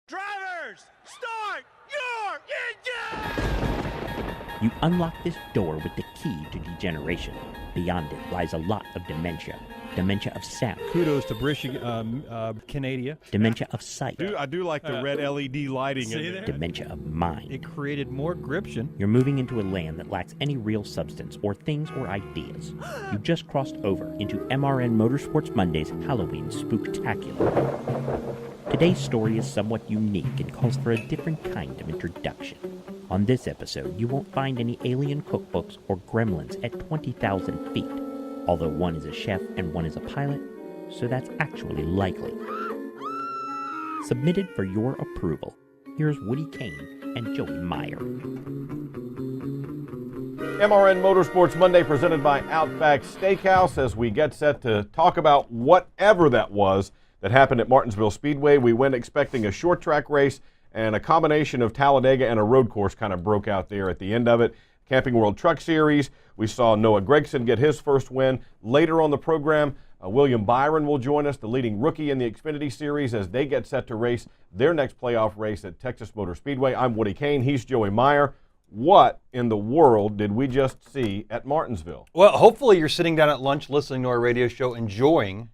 Drivers, start your engine! You unlock this door with the key to degeneration. Beyond it lies a lot of dementia. Dementia of sound. Kudos to British Canada. Dementia of sight. I do like the red LED lighting in there. Dementia of mind. It created more gription. You're moving into a land that lacks any real substance or things or ideas. You just crossed over into MRN Motorsports Monday's Halloween Spooktacular. Today's story is somewhat unique and calls for a different kind of introduction. On this episode, you won't find any alien cookbooks or gremlins at 20,000 feet, although one is a chef and one is a pilot, so that's actually likely. Submitted for your approval, here's Woody Kane and Joey Meyer. MRN Motorsports Monday presented by Outback Steakhouse as we get set to talk about whatever that was that happened at Martinsville Speedway. We went expecting a short track race, and a combination of Talladega and a road course kind of broke out there at the end of it. Camping World Truck Series, we saw Noah Gragson get his first win. Later on the program, William Byron will join us, the leading rookie in the Xfinity Series, as they get set to race their next playoff race at Texas Motor Speedway. I'm Woody Kane. He's Joey Meyer. What in the world did we just see at Martinsville? Well, hopefully you're sitting down at lunch listening to our radio show, enjoying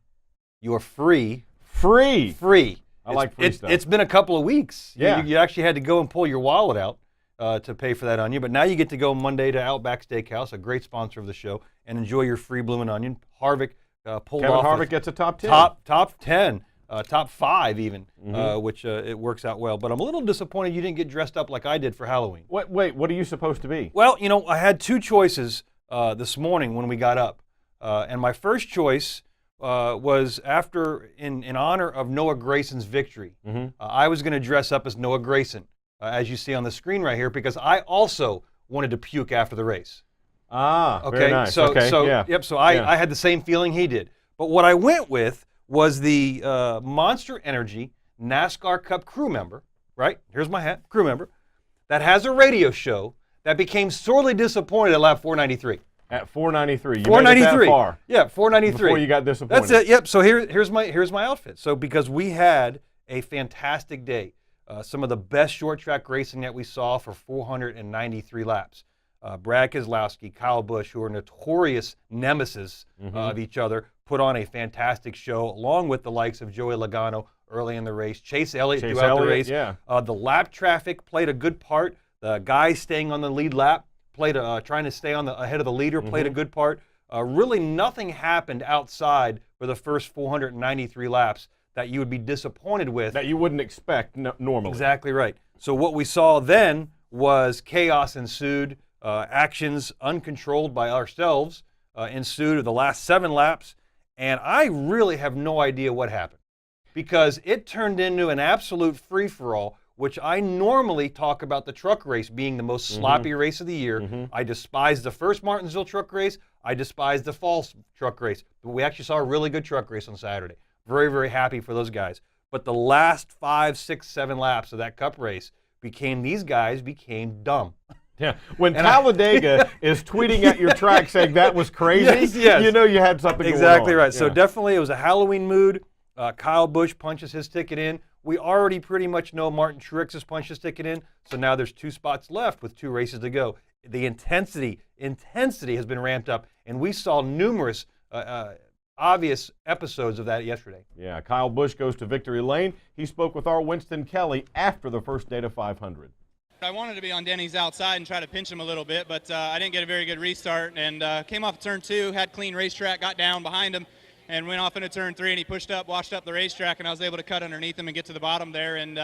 your free. I like free stuff. It's been a couple of weeks. Yeah. You actually had to go and pull your wallet out to pay for that onion, but now you get to go Monday to Outback Steakhouse, a great sponsor of the show, and enjoy your free bloomin' onion. Harvick pulled Kevin off. Harvick gets a top 10. Top 10, top 5 even, which it works out well. But I'm a little disappointed you didn't get dressed up like I did for Halloween. Wait, what are you supposed to be? Well, I had two choices this morning when we got up, and my first choice was after, in honor of Noah Gragson's victory. I was going to dress up as Noah Gragson, as you see on the screen right here, because I also wanted to puke after the race. Okay. Very nice. So Yeah. I had the same feeling he did. But what I went with was the Monster Energy NASCAR Cup crew member, right? Here's my hat, crew member, that has a radio show that became sorely disappointed at lap 493. At 493. You 493. made it that far. Yeah, 493. Before you got disappointed. That's it. Yep. So here's my outfit. So because we had a fantastic day, some of the best short track racing that we saw for 493 laps. Brad Keselowski, Kyle Busch, who are notorious nemesis of each other, put on a fantastic show, along with the likes of Joey Logano early in the race. Chase Elliott throughout the race. Yeah. The lap traffic played a good part. The guys staying on the lead lap played trying to stay on the ahead of the leader, played a good part. Really nothing happened outside for the first 493 laps that you would be disappointed with. That you wouldn't expect normally. Exactly right. So what we saw then was chaos ensued, actions uncontrolled by ourselves ensued of the last 7 laps, and I really have no idea what happened, because it turned into an absolute free-for-all, which I normally talk about the truck race being the most sloppy race of the year. I despise the first Martinsville truck race. I despise the fall truck race. But we actually saw a really good truck race on Saturday. Very, very happy for those guys. But the last 5, 6, 7 laps of that cup race these guys became dumb. Yeah, when Talladega is tweeting at your track saying that was crazy, yes. you know you had something going on. Exactly right. Yeah. So definitely it was a Halloween mood. Kyle Busch punches his ticket in. We already pretty much know Martin Truex has punched his ticket in, so now there's 2 spots left with 2 races to go. The intensity has been ramped up, and we saw numerous obvious episodes of that yesterday. Yeah, Kyle Busch goes to victory lane. He spoke with our Winston Kelly after the first day to 500. I wanted to be on Denny's outside and try to pinch him a little bit, but I didn't get a very good restart, and came off turn 2, had clean racetrack, got down behind him, and went off into turn 3, and he washed up the racetrack, and I was able to cut underneath him and get to the bottom there, and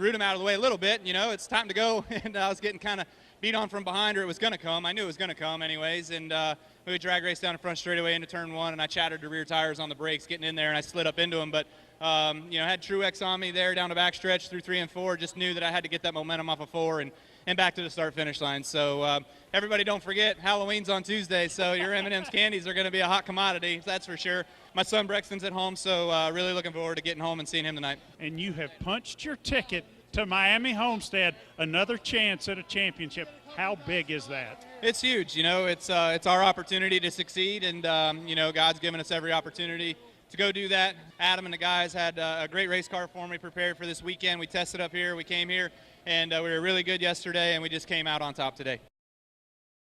root him out of the way a little bit. It's time to go, and I was getting kind of beat on from behind, or it was going to come. I knew it was going to come anyways, and we drag race down the front straightaway into turn 1, and I chattered the rear tires on the brakes getting in there, and I slid up into him, but had Truex on me there down the backstretch through 3 and 4. Just knew that I had to get that momentum off of 4 and back to the start-finish line. So everybody don't forget, Halloween's on Tuesday, so your M&M's candies are going to be a hot commodity, that's for sure. My son Brexton's at home, so really looking forward to getting home and seeing him tonight. And you have punched your ticket to Miami Homestead, another chance at a championship. How big is that? It's huge. It's our opportunity to succeed, and God's given us every opportunity go do that. Adam and the guys had a great race car for me prepared for this weekend. We tested up here, we came here, and we were really good yesterday, and we just came out on top today.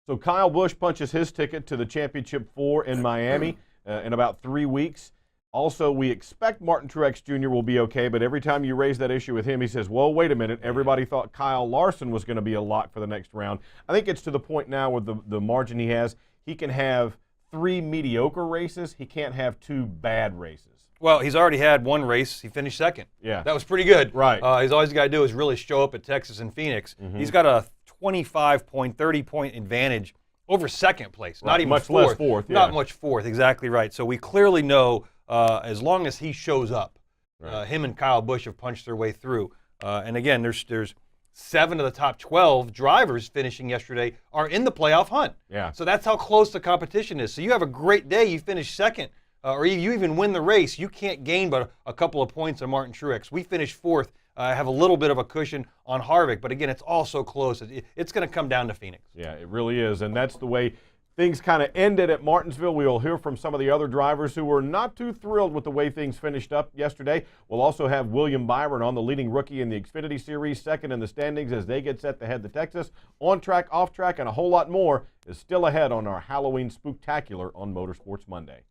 So Kyle Busch punches his ticket to the Championship 4 in Miami in about 3 weeks. Also, we expect Martin Truex Jr. will be okay, but every time you raise that issue with him, he says, well, wait a minute, everybody thought Kyle Larson was going to be a lock for the next round. I think it's to the point now with the margin he has, he can have 3 mediocre races. He can't have 2 bad races. Well, he's already had 1 race. He finished second. Yeah. That was pretty good. Right. He's always got to do is really show up at Texas and Phoenix. He's got a 25-point, 30-point advantage over second place. Right. Not even much fourth. less fourth. Yeah. Not much fourth. Exactly right. So we clearly know as long as he shows up, Right. him and Kyle Busch have punched their way through. And again, there's 7 of the top 12 drivers finishing yesterday are in the playoff hunt. Yeah. So that's how close the competition is. So you have a great day, you finish second, or you even win the race, you can't gain but a couple of points on Martin Truex. We finished fourth, have a little bit of a cushion on Harvick, but again, it's all so close. It's going to come down to Phoenix. Yeah, it really is, and that's the way things kind of ended at Martinsville. We will hear from some of the other drivers who were not too thrilled with the way things finished up yesterday. We'll also have William Byron on, the leading rookie in the Xfinity Series, second in the standings as they get set to head to Texas. On track, off track, and a whole lot more is still ahead on our Halloween Spooktacular on Motorsports Monday.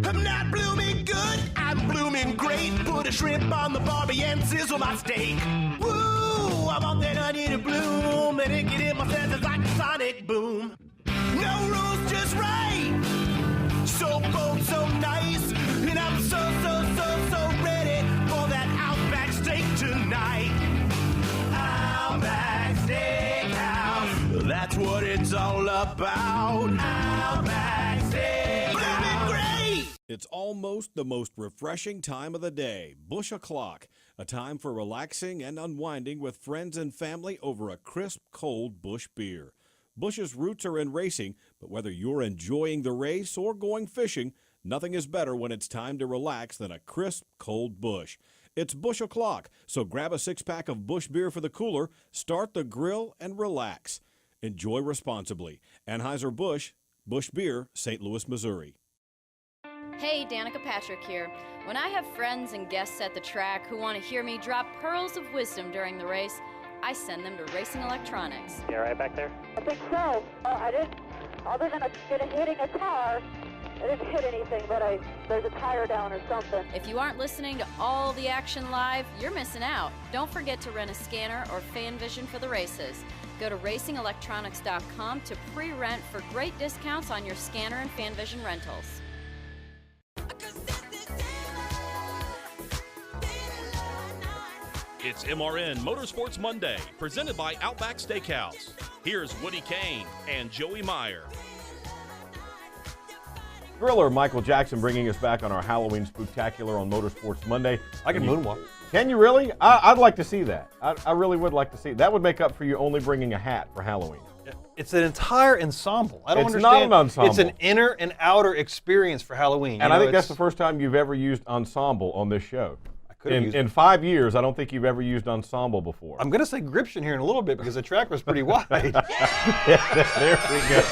I'm not blooming good, I'm blooming great. Put a shrimp on the barbie and sizzle my steak. Woo, I want that onion to bloom, and it get in my senses like a sonic boom. No rules, just right. So bold, so nice, and I'm so ready for that Outback steak tonight. Outback Steakhouse, that's what it's all about. Outback Steakhouse, blooming great. It's almost the most refreshing time of the day, Bush O'Clock, a time for relaxing and unwinding with friends and family over a crisp, cold Busch beer. Busch's roots are in racing, but whether you're enjoying the race or going fishing, nothing is better when it's time to relax than a crisp, cold Busch. It's Bush O'Clock, so grab a 6-pack of Busch beer for the cooler, start the grill, and relax. Enjoy responsibly. Anheuser-Busch, Busch Beer, St. Louis, Missouri. Hey, Danica Patrick here. When I have friends and guests at the track who want to hear me drop pearls of wisdom during the race, I send them to Racing Electronics. Yeah, right back there? I think so. I didn't, other than hitting a car, I didn't hit anything, but there's a tire down or something. If you aren't listening to all the action live, you're missing out. Don't forget to rent a scanner or fan vision for the races. Go to racingelectronics.com to pre-rent for great discounts on your scanner and fan vision rentals. It's MRN Motorsports Monday, presented by Outback Steakhouse. Here's Woody Kane and Joey Meyer. Thriller Michael Jackson bringing us back on our Halloween Spooktacular on Motorsports Monday. I can moonwalk. Can you really? I'd like to see that. I really would like to see it. That would make up for you only bringing a hat for Halloween. It's an entire ensemble. I don't It's understand. not an ensemble. It's an inner and outer experience for Halloween. And I think that's the first time you've ever used ensemble on this show. In 5 years, I don't think you've ever used ensemble before. I'm going to say gription here in a little bit because the track was pretty wide. There we go.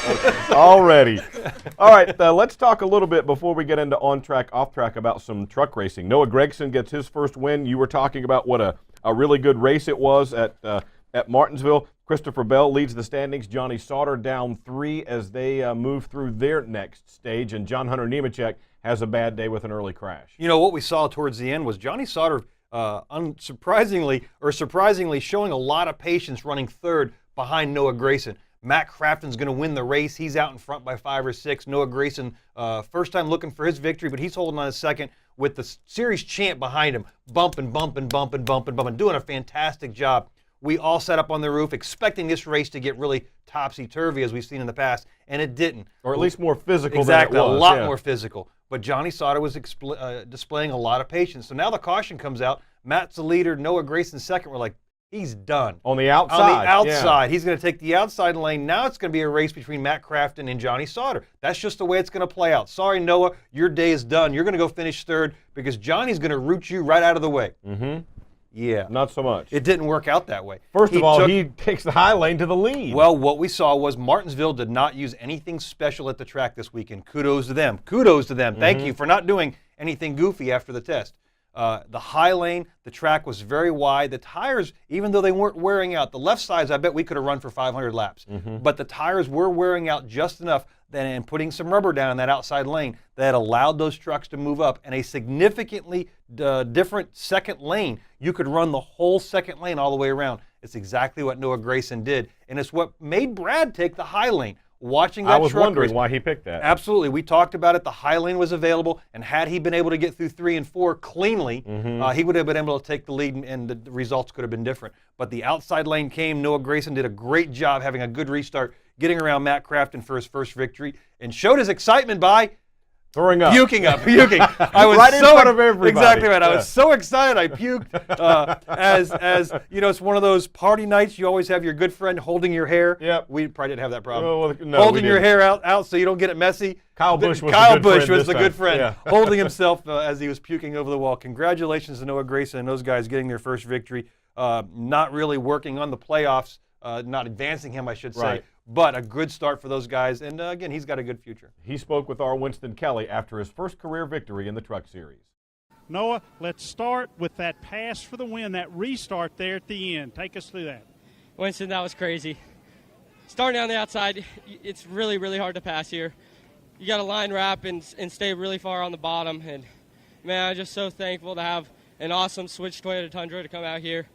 Already. All right, let's talk a little bit before we get into on-track, off-track about some truck racing. Noah Gragson gets his first win. You were talking about what a really good race it was at Martinsville. Christopher Bell leads the standings. Johnny Sauter down 3 as they move through their next stage. And John Hunter Nemechek has a bad day with an early crash. You know, what we saw towards the end was Johnny Sauter surprisingly showing a lot of patience running third behind Noah Gragson. Matt Crafton's going to win the race. He's out in front by 5 or 6. Noah Gragson, first time looking for his victory, but he's holding on a second with the series champ behind him, bumping, doing a fantastic job. We all sat up on the roof expecting this race to get really topsy-turvy as we've seen in the past, and it didn't. Or at least more physical exactly, than it was. A lot more physical. But Johnny Sauter was displaying a lot of patience. So now the caution comes out. Matt's the leader, Noah Gragson second. We're like, he's done. On the outside. On the outside. Yeah. He's going to take the outside lane. Now it's going to be a race between Matt Crafton and Johnny Sauter. That's just the way it's going to play out. Sorry, Noah, your day is done. You're going to go finish third because Johnny's going to root you right out of the way. Mm-hmm. Yeah. Not so much. It didn't work out that way. First of all, he takes the high lane to the lead. Well, what we saw was Martinsville did not use anything special at the track this weekend. Kudos to them. Kudos to them. Thank you for not doing anything goofy after the test. The high lane, the track was very wide. The tires, even though they weren't wearing out, the left sides, I bet we could have run for 500 laps. But the tires were wearing out just enough and putting some rubber down in that outside lane that allowed those trucks to move up. And a significantly different second lane, you could run the whole second lane all the way around. It's exactly what Noah Gragson did. And it's what made Brad take the high lane. Watching that I was truck wondering race, why he picked that. Absolutely. We talked about it. The high lane was available, and had he been able to get through 3 and 4 cleanly, he would have been able to take the lead, and the results could have been different. But the outside lane came. Noah Gragson did a great job having a good restart, getting around Matt Crafton for his first victory, and showed his excitement by throwing up. Puking. I was right in front of everybody. Exactly right. I was so excited I puked. As you know, it's one of those party nights. You always have your good friend holding your hair. Yep. We probably didn't have that problem. Well, no, holding your hair out so you don't get it messy. Kyle Busch was the good friend, yeah. holding himself as he was puking over the wall. Congratulations to Noah Gragson and those guys getting their first victory. Not really working on the playoffs, not advancing him, I should say. Right. But a good start for those guys, and again, he's got a good future. He spoke with our Winston Kelly after his first career victory in the Truck Series. Noah, let's start with that pass for the win, that restart there at the end. Take us through that. Winston, that was crazy. Starting on the outside, it's really, really hard to pass here. You got to line wrap and stay really far on the bottom. And, man, I'm just so thankful to have an awesome switch Toyota Tundra to come out here.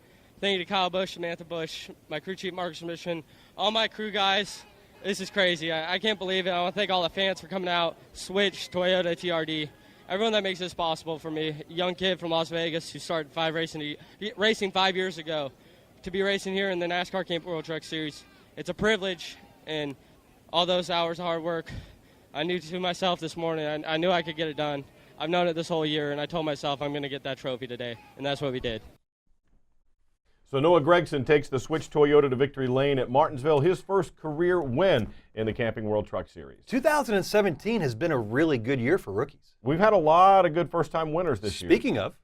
Thank you to Kyle Busch, Samantha Busch, my crew chief, Marcus Mission, all my crew guys. This is crazy. I can't believe it. I want to thank all the fans for coming out. Switch, Toyota, TRD, everyone that makes this possible for me. A young kid from Las Vegas who started racing 5 years ago to be racing here in the NASCAR Camp World Truck Series. It's a privilege, and all those hours of hard work, I knew to myself this morning, I knew I could get it done. I've known it this whole year, and I told myself I'm going to get that trophy today, and that's what we did. So Noah Gragson takes the Switch Toyota to victory lane at Martinsville, his first career win in the Camping World Truck Series. 2017 has been a really good year for rookies. We've had a lot of good first-time winners this year.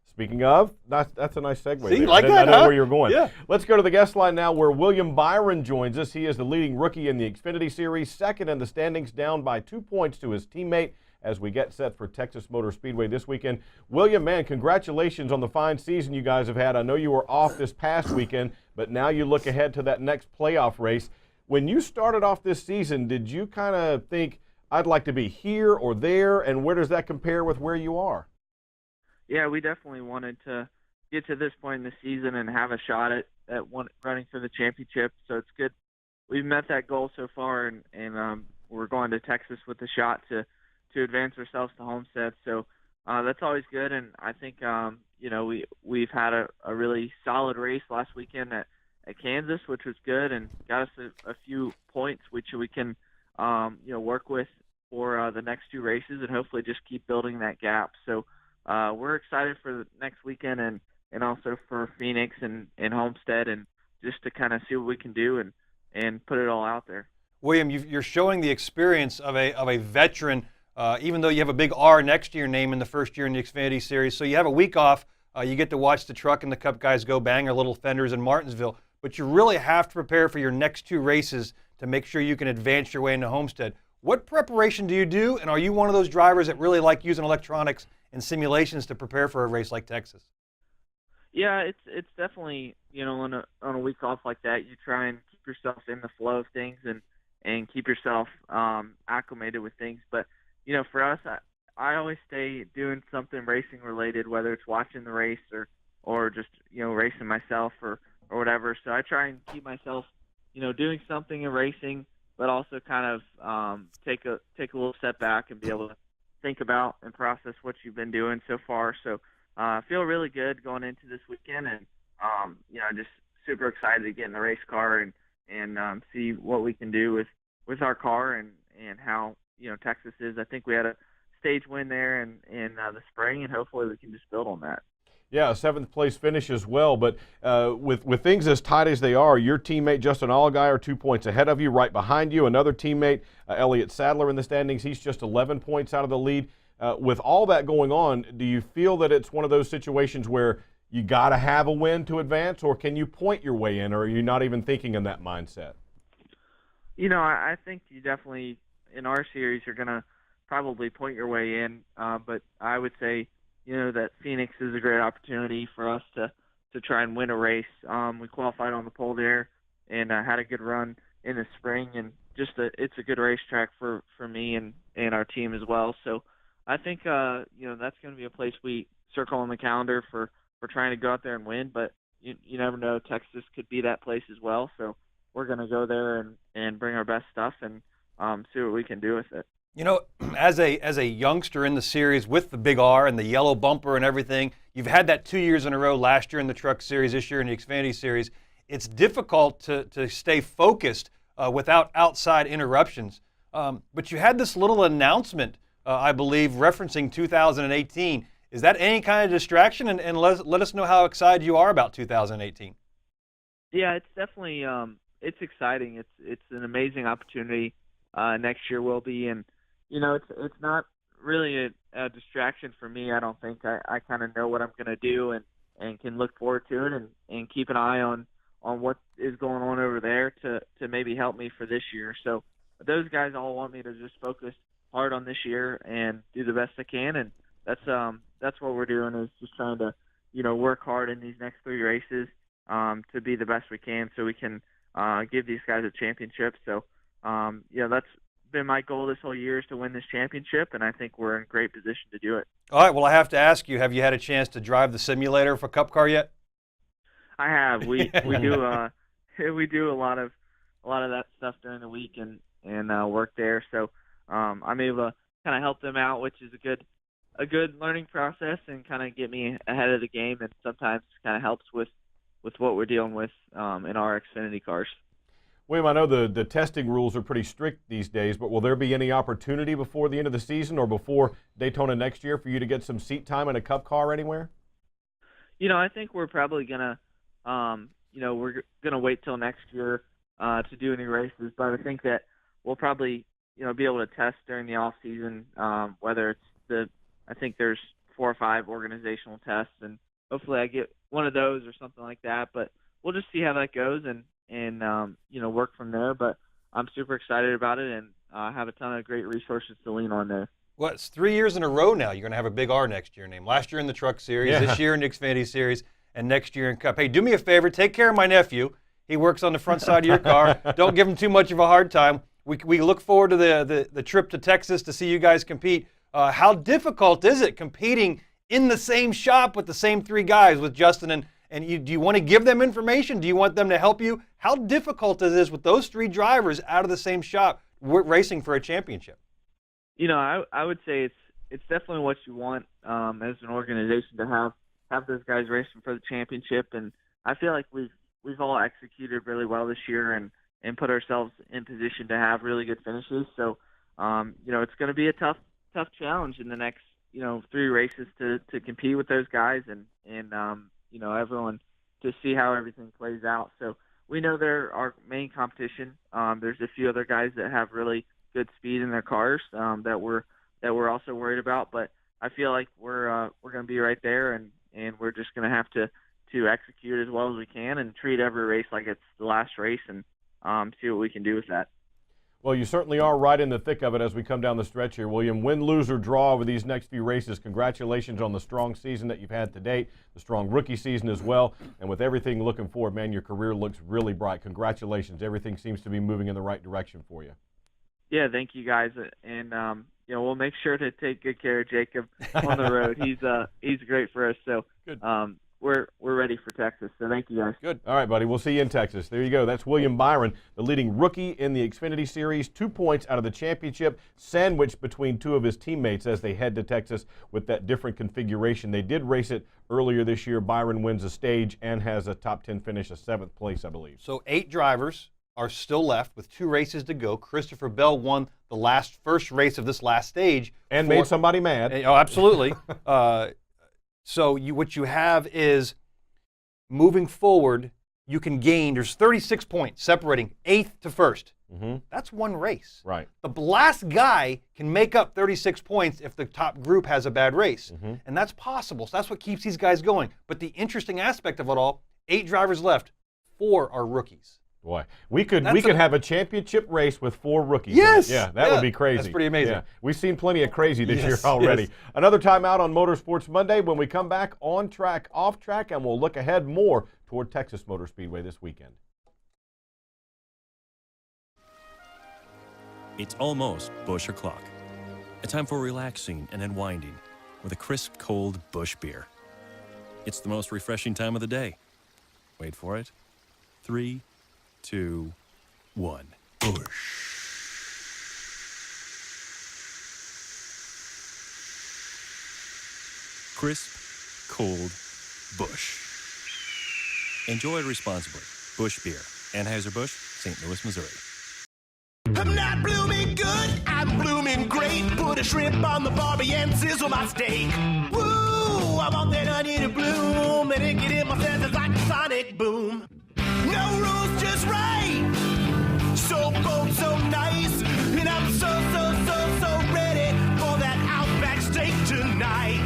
Speaking of, that's a nice segue. See, there. like I that, know where you're going. Yeah. Let's go to the guest line now where William Byron joins us. He is the leading rookie in the Xfinity Series, second in the standings, down by 2 points to his teammate as we get set for Texas Motor Speedway this weekend. William, man, congratulations on the fine season you guys have had. I know you were off this past weekend, but now you look ahead to that next playoff race. When you started off this season, did you kind of think, I'd like to be here or there, and where does that compare with where you are? Yeah, we definitely wanted to get to this point in the season and have a shot at running for the championship. So it's good. We've met that goal so far, and we're going to Texas with a shot to advance ourselves to Homestead. So that's always good. And I think, we've had a really solid race last weekend at Kansas, which was good and got us a few points, which we can, work with for the next 2 races and hopefully just keep building that gap. So we're excited for the next weekend and also for Phoenix and Homestead, and just to kind of see what we can do and put it all out there. William, you're showing the experience of a veteran, even though you have a big R next to your name in the first year in the Xfinity Series. So you have a week off. You get to watch the truck and the Cup guys go bang their little fenders in Martinsville. But you really have to prepare for your next 2 races to make sure you can advance your way into Homestead. What preparation do you do, and are you one of those drivers that really like using electronics and simulations to prepare for a race like Texas? Yeah, it's definitely, on a week off like that, you try and keep yourself in the flow of things and keep yourself acclimated with things. But, for us, I always stay doing something racing related, whether it's watching the race or just, racing myself or whatever. So I try and keep myself, doing something in racing, but also kind of take a little step back and be able to think about and process what you've been doing so far. So I feel really good going into this weekend, and just super excited to get in the race car and see what we can do with our car and how Texas is. I think we had a stage win there in the spring, and hopefully we can just build on that. Yeah, a 7th place finish as well. But with things as tight as they are, your teammate Justin Allgaier 2 points ahead of you, right behind you. Another teammate, Elliott Sadler, in the standings. He's just 11 points out of the lead. With all that going on, do you feel that it's one of those situations where you got to have a win to advance, or can you point your way in, or are you not even thinking in that mindset? I think you definitely, in our series, you're going to probably point your way in. But I would say, that Phoenix is a great opportunity for us to try and win a race. We qualified on the pole there and had a good run in the spring, and it's a good racetrack for me and our team as well. So I think, that's going to be a place we circle on the calendar for trying to go out there and win. But you never know, Texas could be that place as well. So we're going to go there and bring our best stuff and see what we can do with it. As a youngster in the series with the big R and the yellow bumper and everything, you've had that 2 years in a row, last year in the Truck Series, this year in the Xfinity Series. It's difficult to stay focused without outside interruptions. But you had this little announcement, I believe, referencing 2018. Is that any kind of distraction? And let us know how excited you are about 2018. Yeah, it's definitely it's exciting. It's an amazing opportunity. Next year will be, and it's not really a distraction for me. I don't think I kind of know what I'm going to do and can look forward to it and keep an eye on what is going on over there to maybe help me for this year. So those guys all want me to just focus hard on this year and do the best I can, and that's what we're doing, is just trying to work hard in these next 3 races to be the best we can, so we can give these guys a championship. So that's been my goal this whole year, is to win this championship, and I think we're in great position to do it. All right, well, I have to ask you, have you had a chance to drive the simulator for Cup Car yet? I have. We do we do a lot of that stuff during the week and work there. So I'm able to kind of help them out, which is a good learning process and kind of get me ahead of the game, and sometimes kind of helps with what we're dealing with in our Xfinity cars. William, I know the testing rules are pretty strict these days, but will there be any opportunity before the end of the season or before Daytona next year for you to get some seat time in a Cup car anywhere? I think we're probably gonna, we're gonna wait till next year to do any races. But I think that we'll probably, be able to test during the off season. Whether it's I think there's 4 or 5 organizational tests, and hopefully I get one of those or something like that. But we'll just see how that goes and work from there. But I'm super excited about it, and have a ton of great resources to lean on there. Well, it's 3 years in a row now. You're going to have a big R next year named. Last year in the Truck Series, This year in the Xfinity Series, and next year in Cup. Hey, do me a favor. Take care of my nephew. He works on the front side of your car. Don't give him too much of a hard time. We look forward to the trip to Texas to see you guys compete. How difficult is it competing in the same shop with the same 3 guys, with Justin and you? Do you want to give them information? Do you want them to help you? How difficult is this with those 3 drivers out of the same shop racing for a championship? I would say it's definitely what you want as an organization, to have those guys racing for the championship. And I feel like we've all executed really well this year and put ourselves in position to have really good finishes. So it's going to be a tough challenge in the next 3 races to compete with those guys and everyone, to see how everything plays out. So we know they're our main competition. There's a few other guys that have really good speed in their cars that we're also worried about, but I feel like we're going to be right there, and we're just going to have to execute as well as we can and treat every race like it's the last race, and see what we can do with that. Well, you certainly are right in the thick of it as we come down the stretch here, William. Win, lose, or draw over these next few races, congratulations on the strong season that you've had to date, the strong rookie season as well, and with everything looking forward, man, your career looks really bright. Congratulations. Everything seems to be moving in the right direction for you. Yeah, thank you guys, and we'll make sure to take good care of Jacob on the road. He's great for us, so good. We're ready for Texas, so thank you guys. Good. All right, buddy. We'll see you in Texas. There you go. That's William Byron, the leading rookie in the Xfinity Series. 2 points out of the championship, sandwiched between 2 of his teammates as they head to Texas with that different configuration. They did race it earlier this year. Byron wins a stage and has a top 10 finish, a 7th place, I believe. So 8 drivers are still left with 2 races to go. Christopher Bell won the first race of this last stage. And made somebody mad. Oh, absolutely. So what you have is, moving forward, you can gain, there's 36 points separating 8th to 1st. That's one race. Right. The last guy can make up 36 points if the top group has a bad race. And that's possible. So that's what keeps these guys going. But the interesting aspect of it all, 8 drivers left, 4 are rookies. Boy, we could have a championship race with 4 rookies. Yes. Yeah, that would be crazy. That's pretty amazing. Yeah. We've seen plenty of crazy this year already. Another time out on Motorsports Monday when we come back on track, off track, and we'll look ahead more toward Texas Motor Speedway this weekend. It's almost Busch o'clock. A time for relaxing and unwinding with a crisp, cold Busch beer. It's the most refreshing time of the day. Wait for it. 3, 2, 1. Busch. Crisp, cold Busch. Enjoy responsibly. Busch Beer. Anheuser-Busch, St. Louis, Missouri. I'm not blooming good, I'm blooming great. Put a shrimp on the barbie and sizzle my steak. Woo, I want that onion to bloom, and it get in my senses like a sonic boom. No rules, just right. So cold, so nice, and I'm so ready for that Outback steak tonight.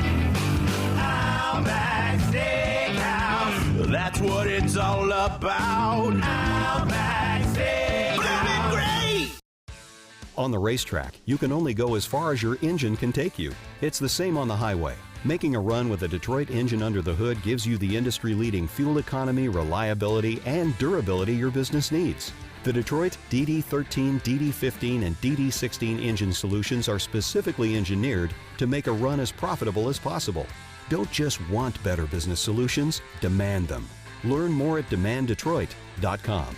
Outback Steakhouse, that's what it's all about. Outback Steakhouse, blooming great. On the racetrack, you can only go as far as your engine can take you. It's the same on the highway. Making a run with a Detroit engine under the hood gives you the industry-leading fuel economy, reliability, and durability your business needs. The Detroit DD13, DD15, and DD16 engine solutions are specifically engineered to make a run as profitable as possible. Don't just want better business solutions, demand them. Learn more at demanddetroit.com.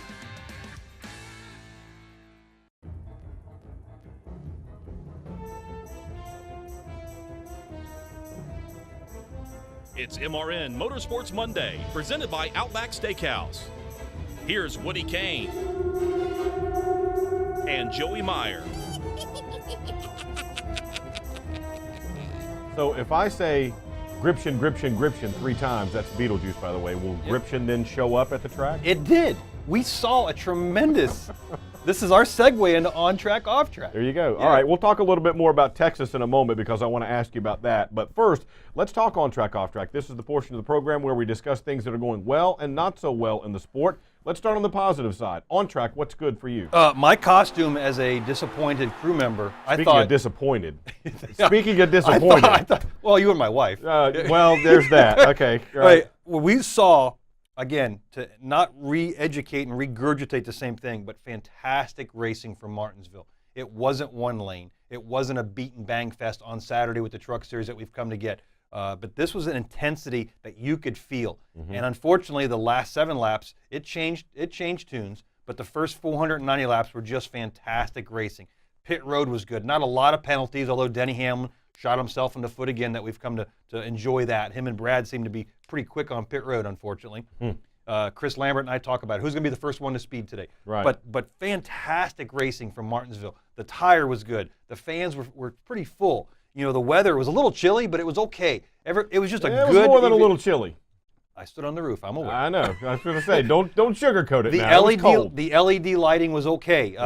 It's MRN Motorsports Monday, presented by Outback Steakhouse. Here's Woody Kane and Joey Meyer. So if I say Gription, Gription, Gription 3 times, that's Beetlejuice, by the way, will Gription then show up at the track? It did. We saw a tremendous... This is our segue into on-track, off-track. There you go. Yeah. All right, we'll talk a little bit more about Texas in a moment because I want to ask you about that. But first, let's talk on-track, off-track. This is the portion of the program where we discuss things that are going well and not so well in the sport. Let's start on the positive side. On-track, what's good for you? My costume as a disappointed crew member, Speaking of disappointed. Speaking of disappointed. I thought, well, you and my wife. Well, there's that. Okay. Right. Well, we saw, again, to not re-educate and regurgitate the same thing, but fantastic racing from Martinsville. It wasn't one lane. It wasn't a beat and bang fest on Saturday with the truck series that we've come to get. But this was an intensity that you could feel. And unfortunately, the last 7 laps, it changed tunes, but the first 490 laps were just fantastic racing. Pit road was good. Not a lot of penalties, although Denny Hamlin shot himself in the foot again, that we've come to enjoy that. Him and Brad seem to be pretty quick on pit road, unfortunately. Chris Lambert and I talk about who's going to be the first one to speed today. Right. But fantastic racing from Martinsville. The tire was good. The fans were pretty full. You know, the weather was a little chilly, but it was okay. It was just a good... It was more than a little chilly. I stood on the roof. I'm aware. I know. I was going to say, don't sugarcoat it now. The LED lighting was okay.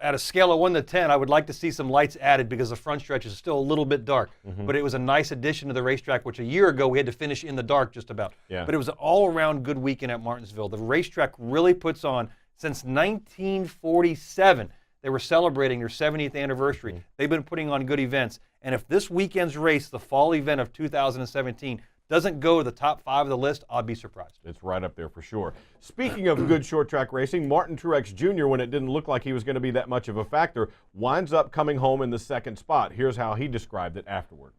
At a scale of 1 to 10, I would like to see some lights added because the front stretch is still a little bit dark. But it was a nice addition to the racetrack, which a year ago we had to finish in the dark just about. Yeah. But it was an all-around good weekend at Martinsville. The racetrack really puts on, since 1947, they were celebrating their 70th anniversary. They've been putting on good events. And if this weekend's race, the fall event of 2017, doesn't go to the top 5 of the list, I'll be surprised. It's right up there for sure. Speaking of good short track racing, Martin Truex Jr., when it didn't look like he was going to be that much of a factor, winds up coming home in the 2nd spot. Here's how he described it afterward.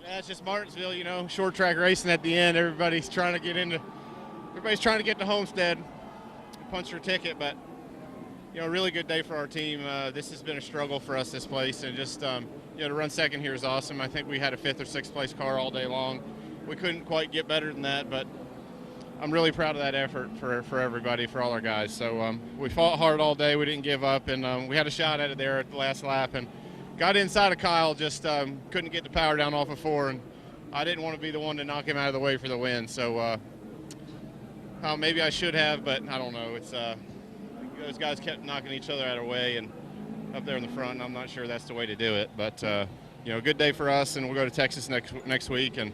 Yeah, it's just Martinsville, you know, short track racing at the end. Everybody's trying to get to Homestead, punch their ticket, but you know, really good day for our team. This has been a struggle for us this place, and just you know, to run second here is awesome. I think we had a 5th or 6th place car all day long. We couldn't quite get better than that, but I'm really proud of that effort for everybody, for all our guys. So we fought hard all day. We didn't give up, and we had a shot at it there at the last lap, and got inside of Kyle. Just couldn't get the power down off of 4, and I didn't want to be the one to knock him out of the way for the win. So how maybe I should have, but I don't know. It's those guys kept knocking each other out of the way and up there in the front, and I'm not sure that's the way to do it. But good day for us, and we'll go to Texas next week and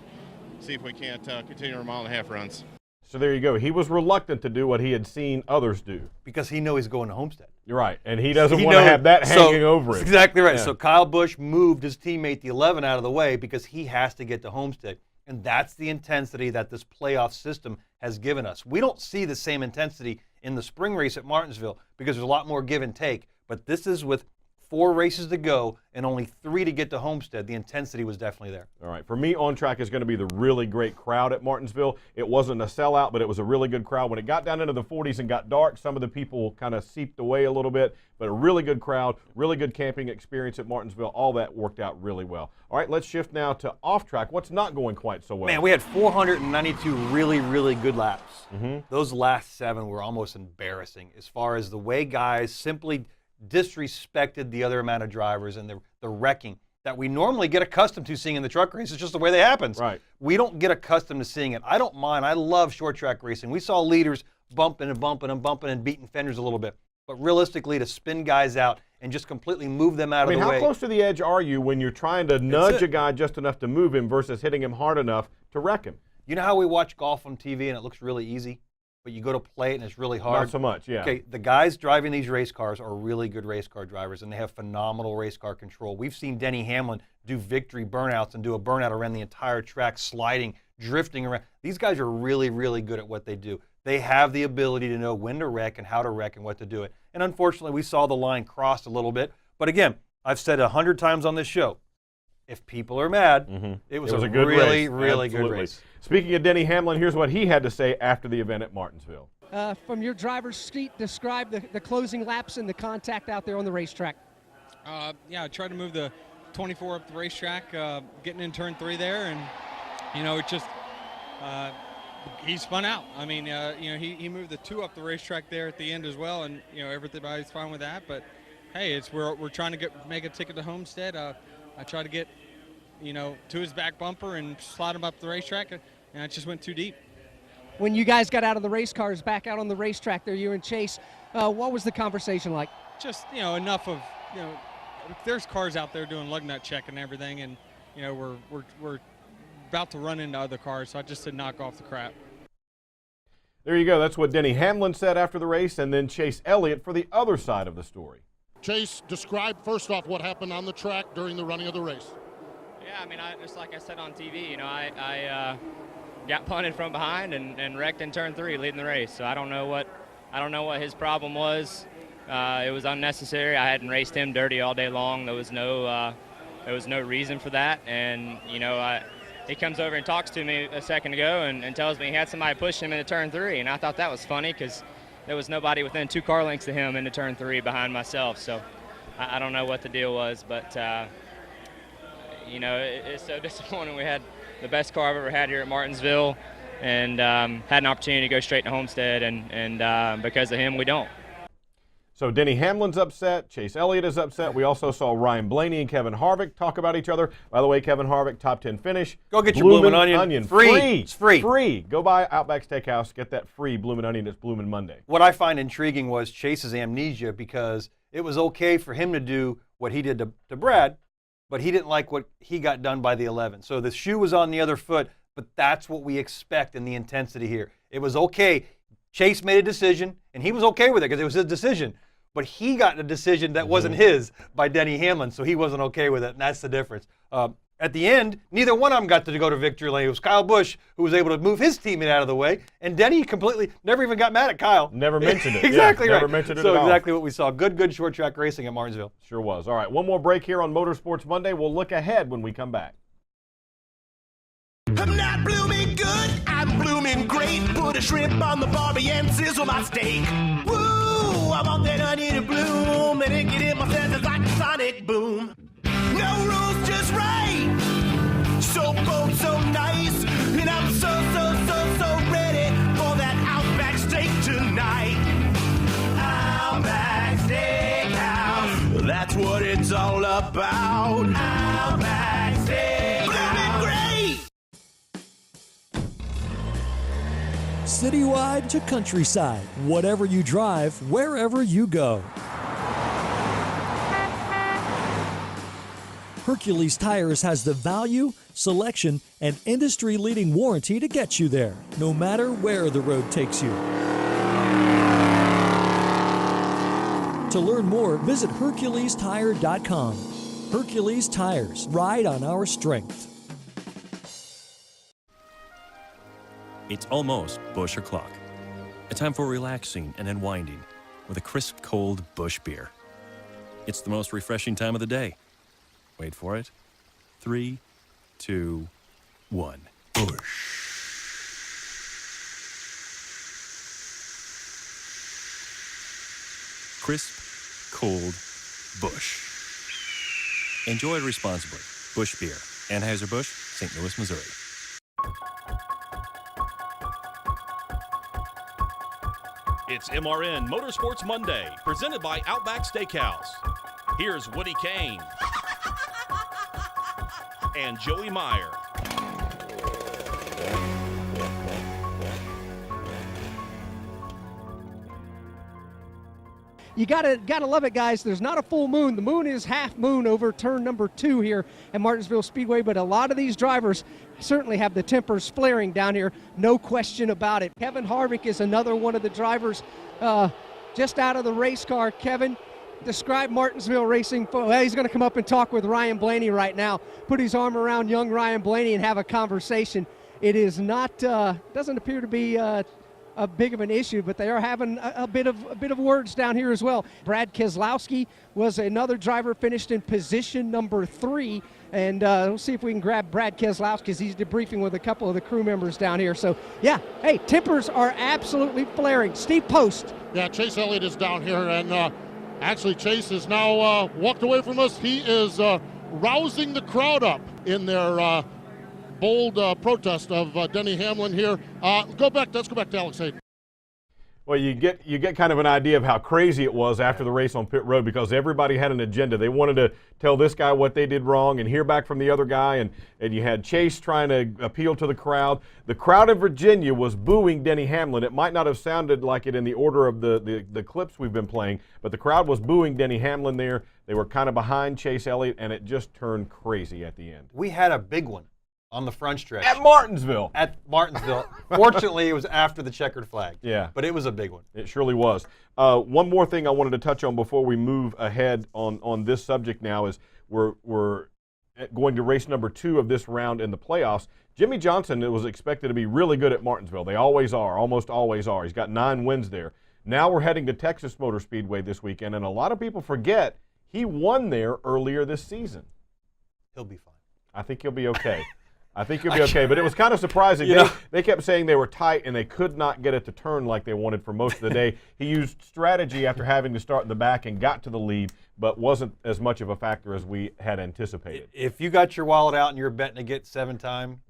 see if we can't continue our 1.5 mile runs. So there you go. He was reluctant to do what he had seen others do. Because he knows he's going to Homestead. You're right, and he doesn't want to have that hanging over it. Exactly right. Yeah. So Kyle Busch moved his teammate, the 11, out of the way because he has to get to Homestead. And that's the intensity that this playoff system has given us. We don't see the same intensity in the spring race at Martinsville because there's a lot more give and take. But this is with 4 races to go and only 3 to get to Homestead. The intensity was definitely there. All right. For me, on track is going to be the really great crowd at Martinsville. It wasn't a sellout, but it was a really good crowd. When it got down into the 40s and got dark, some of the people kind of seeped away a little bit, but a really good crowd, really good camping experience at Martinsville. All that worked out really well. All right, let's shift now to off track. What's not going quite so well? Man, we had 492 really, really good laps. Mm-hmm. Those last 7 were almost embarrassing as far as the way guys simply disrespected the other amount of drivers and the wrecking that we normally get accustomed to seeing in the truck race. It's just the way that happens. Right. We don't get accustomed to seeing it. I don't mind. I love short track racing. We saw leaders bumping and beating fenders a little bit. But realistically, to spin guys out and just completely move them out of the way. How close to the edge are you when you're trying to nudge a guy just enough to move him versus hitting him hard enough to wreck him? You know how we watch golf on TV and it looks really easy? But you go to play it and it's really hard. Not so much, yeah. Okay, the guys driving these race cars are really good race car drivers, and they have phenomenal race car control. We've seen Denny Hamlin do victory burnouts and do a burnout around the entire track, sliding, drifting around. These guys are really, really good at what they do. They have the ability to know when to wreck and how to wreck and what to do it. And unfortunately, we saw the line crossed a little bit. But again, I've said 100 times on this show, if people are mad, it was a good really, race. really Absolutely. good race. Speaking of Denny Hamlin, here's what he had to say after the event at Martinsville. From your driver's seat, describe the closing laps and the contact out there on the racetrack. Yeah, I tried to move the 24 up the racetrack, getting in turn 3 there, and it just he spun out. I mean, he moved the 2 up the racetrack there at the end as well, and everybody's fine with that. But hey, we're trying to make a ticket to Homestead. I tried to get to his back bumper and slide him up the racetrack, and I just went too deep. When you guys got out of the race cars, back out on the racetrack there, you and Chase, what was the conversation like? Just, enough of, there's cars out there doing lug nut check and everything, and, we're about to run into other cars, so I just said knock off the crap. There you go. That's what Denny Hamlin said after the race, and then Chase Elliott for the other side of the story. Chase, describe first off what happened on the track during the running of the race. Yeah, I mean, just like I said on TV, I got punted from behind and wrecked in turn 3, leading the race. So I don't know what his problem was. It was unnecessary. I hadn't raced him dirty all day long. There was no reason for that. And he comes over and talks to me a second ago and tells me he had somebody push him into turn 3, and I thought that was funny because there was nobody within 2 car lengths of him into turn 3 behind myself. So I don't know what the deal was, but it's so disappointing. We had the best car I've ever had here at Martinsville, and had an opportunity to go straight to Homestead, and because of him, we don't. So Denny Hamlin's upset. Chase Elliott is upset. We also saw Ryan Blaney and Kevin Harvick talk about each other. By the way, Kevin Harvick, top 10 finish. Go get your Bloomin' Onion. Free. It's free. Free. Go by Outback Steakhouse. Get that free Bloomin' Onion. It's Bloomin' Monday. What I find intriguing was Chase's amnesia, because it was okay for him to do what he did to Brad, but he didn't like what he got done by the 11. So the shoe was on the other foot, but that's what we expect in the intensity here. It was okay. Chase made a decision, and he was okay with it because it was his decision. But he got a decision that wasn't his by Denny Hamlin, so he wasn't okay with it, and that's the difference. At the end, neither one of them got to go to victory lane. It was Kyle Busch who was able to move his teammate out of the way, and Denny completely never even got mad at Kyle. Never mentioned it. Exactly yeah, right. Never mentioned it so at all. exactly what we saw. Good short track racing at Martinsville. Sure was. All right, one more break here on Motorsports Monday. We'll look ahead when we come back. I'm not blooming good, I'm blooming great. Put a shrimp on the barbie and sizzle my steak. Woo, I want that onion to bloom, and it get in my senses like a sonic boom. No rules, just right. So cold, so nice, and I'm so ready for that Outback steak tonight. Outback Steakhouse, that's what it's all about. Outback Steakhouse, blooming great. citywide to countryside, whatever you drive, wherever you go. Hercules Tires has the value, selection, and industry-leading warranty to get you there, no matter where the road takes you. To learn more, visit HerculesTire.com. Hercules Tires, ride on our strength. It's almost Busch o'clock. A time for relaxing and unwinding with a crisp, cold Busch beer. It's the most refreshing time of the day. Wait for it. 3, 2, 1. Busch. Crisp, cold Busch. Enjoy responsibly. Busch Beer. Anheuser-Busch, St. Louis, Missouri. It's MRN Motorsports Monday, presented by Outback Steakhouse. Here's Woody Kane and Joey Meyer. You gotta love it, guys. There's not a full moon. The moon is half moon over turn number 2 here at Martinsville Speedway, but a lot of these drivers certainly have the tempers flaring down here, no question about it. Kevin Harvick is another one of the drivers just out of the race car. Kevin, describe Martinsville racing. Well, he's going to come up and talk with Ryan Blaney right now, put his arm around young Ryan Blaney and have a conversation. It is not, doesn't appear to be a big of an issue, but they are having a bit of words down here as well. Brad Keselowski was another driver, finished in position number 3, and we'll see if we can grab Brad Keselowski as he's debriefing with a couple of the crew members down here. So yeah, hey, tempers are absolutely flaring. Steve Post. Yeah, Chase Elliott is down here, and actually Chase is now walked away from us. He is rousing the crowd up in their bold protest of Denny Hamlin here. Let's go back to Alex Hayden. Well, you get kind of an idea of how crazy it was after the race on pit road, because everybody had an agenda. They wanted to tell this guy what they did wrong and hear back from the other guy, and you had Chase trying to appeal to the crowd. The crowd in Virginia was booing Denny Hamlin. It might not have sounded like it in the order of the clips we've been playing, but the crowd was booing Denny Hamlin there. They were kind of behind Chase Elliott, and it just turned crazy at the end. We had a big one on the front stretch. At Martinsville. Fortunately, it was after the checkered flag. Yeah. But it was a big one. It surely was. One more thing I wanted to touch on before we move ahead on this subject now is we're going to race number 2 of this round in the playoffs. Jimmy Johnson was expected to be really good at Martinsville. They always are, almost always are. He's got 9 wins there. Now we're heading to Texas Motor Speedway this weekend, and a lot of people forget he won there earlier this season. He'll be fine. I think he'll be okay. I think he'll be okay, but it was kind of surprising. They kept saying they were tight and they could not get it to turn like they wanted for most of the day. He used strategy after having to start in the back and got to the lead, but wasn't as much of a factor as we had anticipated. If you got your wallet out and you're betting to get 7-time,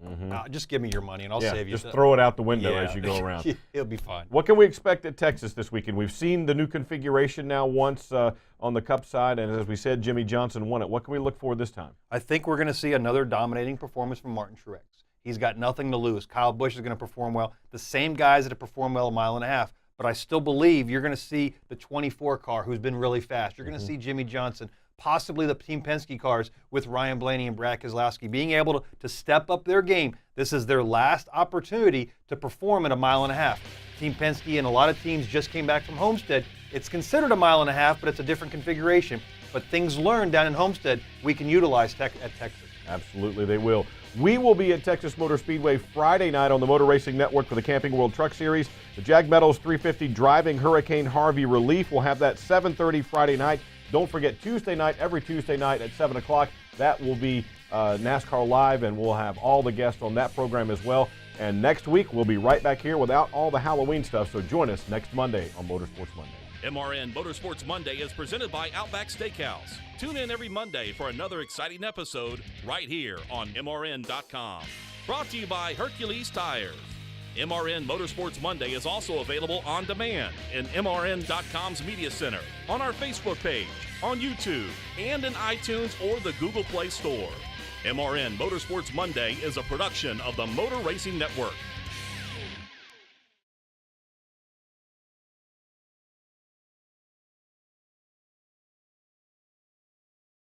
just give me your money and I'll save you. Just throw it out the window as you go around. He'll be fine. What can we expect at Texas this weekend? We've seen the new configuration now once on the Cup side, and as we said, Jimmy Johnson won it. What can we look for this time? I think we're going to see another dominating performance from Martin Truex. He's got nothing to lose. Kyle Busch is going to perform well. The same guys that have performed well a mile and a half. But I still believe you're going to see the 24 car who's been really fast. You're going to see Jimmy Johnson, possibly the Team Penske cars with Ryan Blaney and Brad Keselowski being able to step up their game. This is their last opportunity to perform at a mile and a half. Team Penske and a lot of teams just came back from Homestead. It's considered a mile and a half, but it's a different configuration. But things learned down in Homestead we can utilize at Texas. Absolutely, they will. We will be at Texas Motor Speedway Friday night on the Motor Racing Network for the Camping World Truck Series. The Jag Meadows 350 Driving Hurricane Harvey Relief. We'll have that 7:30 Friday night. Don't forget Tuesday night, every Tuesday night at 7 o'clock. That will be NASCAR Live, and we'll have all the guests on that program as well. And next week, we'll be right back here without all the Halloween stuff, so join us next Monday on Motorsports Monday. MRN Motorsports Monday is presented by Outback Steakhouse. Tune in every Monday for another exciting episode right here on MRN.com. Brought to you by Hercules Tires. MRN Motorsports Monday is also available on demand in MRN.com's Media Center, on our Facebook page, on YouTube, and in iTunes or the Google Play Store. MRN Motorsports Monday is a production of the Motor Racing Network.